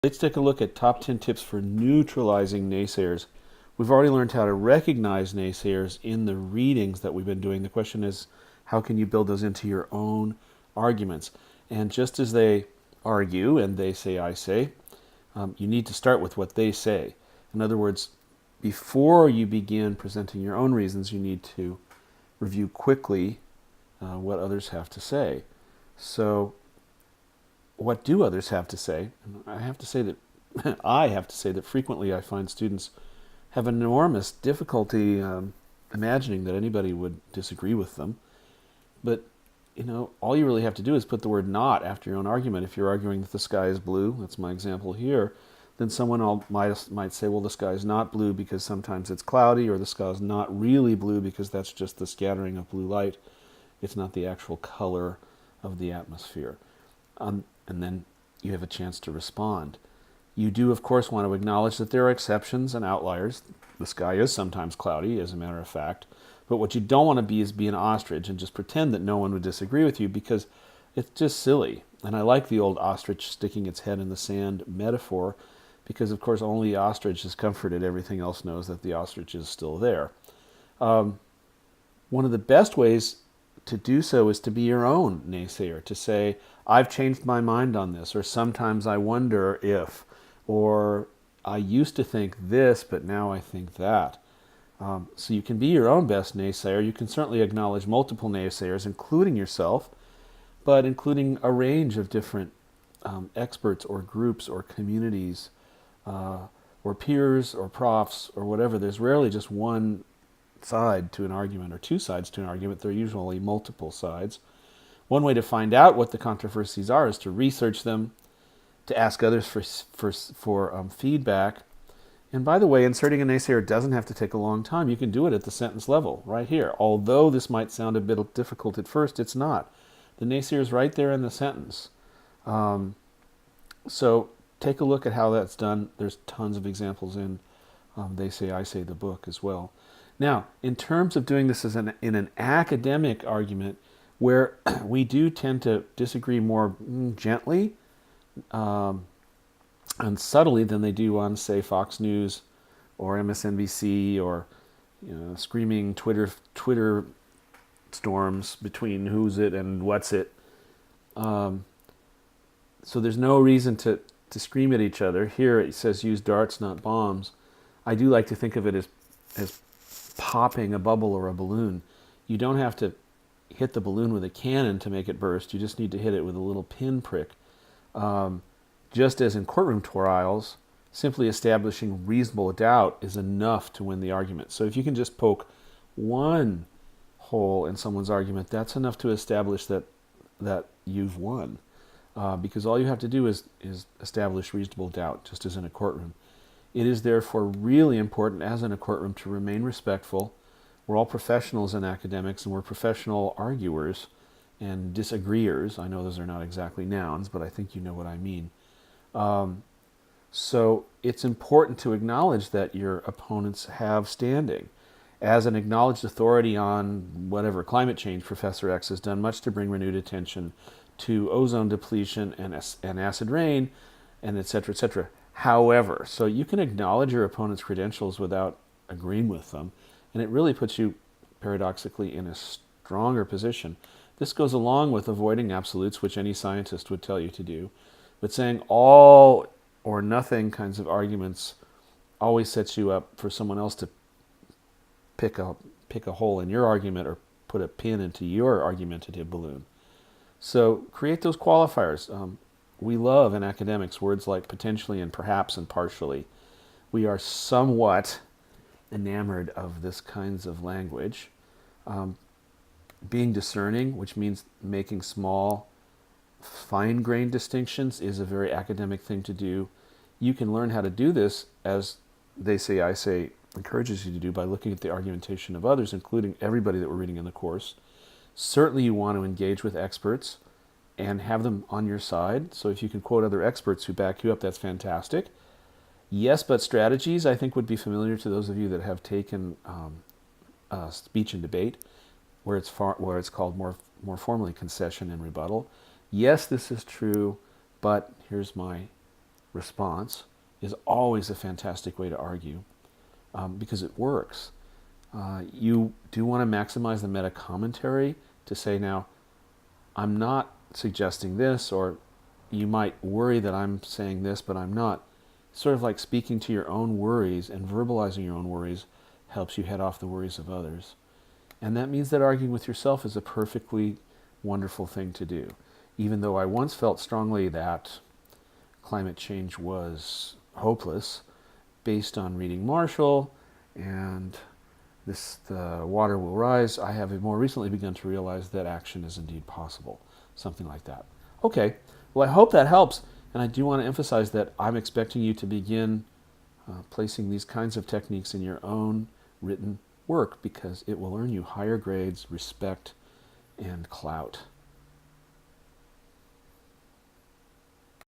Let's take a look at top 10 tips for neutralizing naysayers. We've already learned how to recognize naysayers in the readings that we've been doing. The question is, how can you build those into your own arguments? And just as they argue and they say, I say, you need to start with what they say. In other words, before you begin presenting your own reasons, you need to review quickly what others have to say. So, what do others have to say? I have to say that frequently I find students have enormous difficulty imagining that anybody would disagree with them. But all you really have to do is put the word "not" after your own argument. If you're arguing that the sky is blue, that's my example here, then someone might say, well, the sky is not blue because sometimes it's cloudy, or the sky is not really blue because that's just the scattering of blue light. It's not the actual color of the atmosphere. And then you have a chance to respond. You do, of course, want to acknowledge that there are exceptions and outliers. The sky is sometimes cloudy, as a matter of fact. But what you don't want to be is be an ostrich and just pretend that no one would disagree with you, because it's just silly. And I like the old ostrich sticking its head in the sand metaphor, because, of course, only the ostrich is comforted. Everything else knows that the ostrich is still there. One of the best ways to do so is to be your own naysayer, to say, I've changed my mind on this, or sometimes I wonder if, or I used to think this, but now I think that. So you can be your own best naysayer. You can certainly acknowledge multiple naysayers, including yourself, but including a range of different experts or groups or communities or peers or profs or whatever. There's rarely just one side to an argument or two sides to an argument. There are usually multiple sides. One way to find out what the controversies are is to research them, to ask others for feedback. And by the way, inserting a naysayer doesn't have to take a long time. You can do it at the sentence level, right here. Although this might sound a bit difficult at first, it's not. The naysayer is right there in the sentence. So take a look at how that's done. There's tons of examples in They Say, I Say, the book as well. Now, in terms of doing this in an academic argument, where we do tend to disagree more gently and subtly than they do on, say, Fox News or MSNBC, or screaming Twitter storms between who's it and what's it. So there's no reason to scream at each other. Here it says use darts, not bombs. I do like to think of it as popping a bubble or a balloon. You don't have to hit the balloon with a cannon to make it burst. You just need to hit it with a little pin prick. Just as in courtroom trials, simply establishing reasonable doubt is enough to win the argument. So if you can just poke one hole in someone's argument, that's enough to establish that you've won. Because all you have to do is establish reasonable doubt, just as in a courtroom. It is therefore really important, as in a courtroom, to remain respectful. We're all professionals in academics, and we're professional arguers and disagreeers. I know those are not exactly nouns, but I think you know what I mean. So it's important to acknowledge that your opponents have standing. As an acknowledged authority on whatever, climate change, Professor X has done much to bring renewed attention to ozone depletion and acid rain, and et cetera, et cetera. However, so you can acknowledge your opponent's credentials without agreeing with them, and it really puts you, paradoxically, in a stronger position. This goes along with avoiding absolutes, which any scientist would tell you to do. But saying all or nothing kinds of arguments always sets you up for someone else to pick a hole in your argument or put a pin into your argumentative balloon. So create those qualifiers. We love in academics words like potentially and perhaps and partially. We are somewhat enamored of this kinds of language. Being discerning, which means making small, fine-grained distinctions, is a very academic thing to do. You can learn how to do this, as They Say, I Say encourages you to do, by looking at the argumentation of others, including everybody that we're reading in the course. Certainly you want to engage with experts and have them on your side. So if you can quote other experts who back you up, that's fantastic. Yes, but strategies, I think, would be familiar to those of you that have taken speech and debate, where it's called more formally concession and rebuttal. Yes, this is true, but here's my response is always a fantastic way to argue because it works. You do want to maximize the meta commentary to say, now, I'm not suggesting this, or you might worry that I'm saying this, but I'm not. Sort of like speaking to your own worries and verbalizing your own worries helps you head off the worries of others. And that means that arguing with yourself is a perfectly wonderful thing to do. Even though I once felt strongly that climate change was hopeless, based on reading Marshall and the water will rise, I have more recently begun to realize that action is indeed possible. Something like that. Okay, well, I hope that helps. And I do want to emphasize that I'm expecting you to begin placing these kinds of techniques in your own written work because it will earn you higher grades, respect, and clout.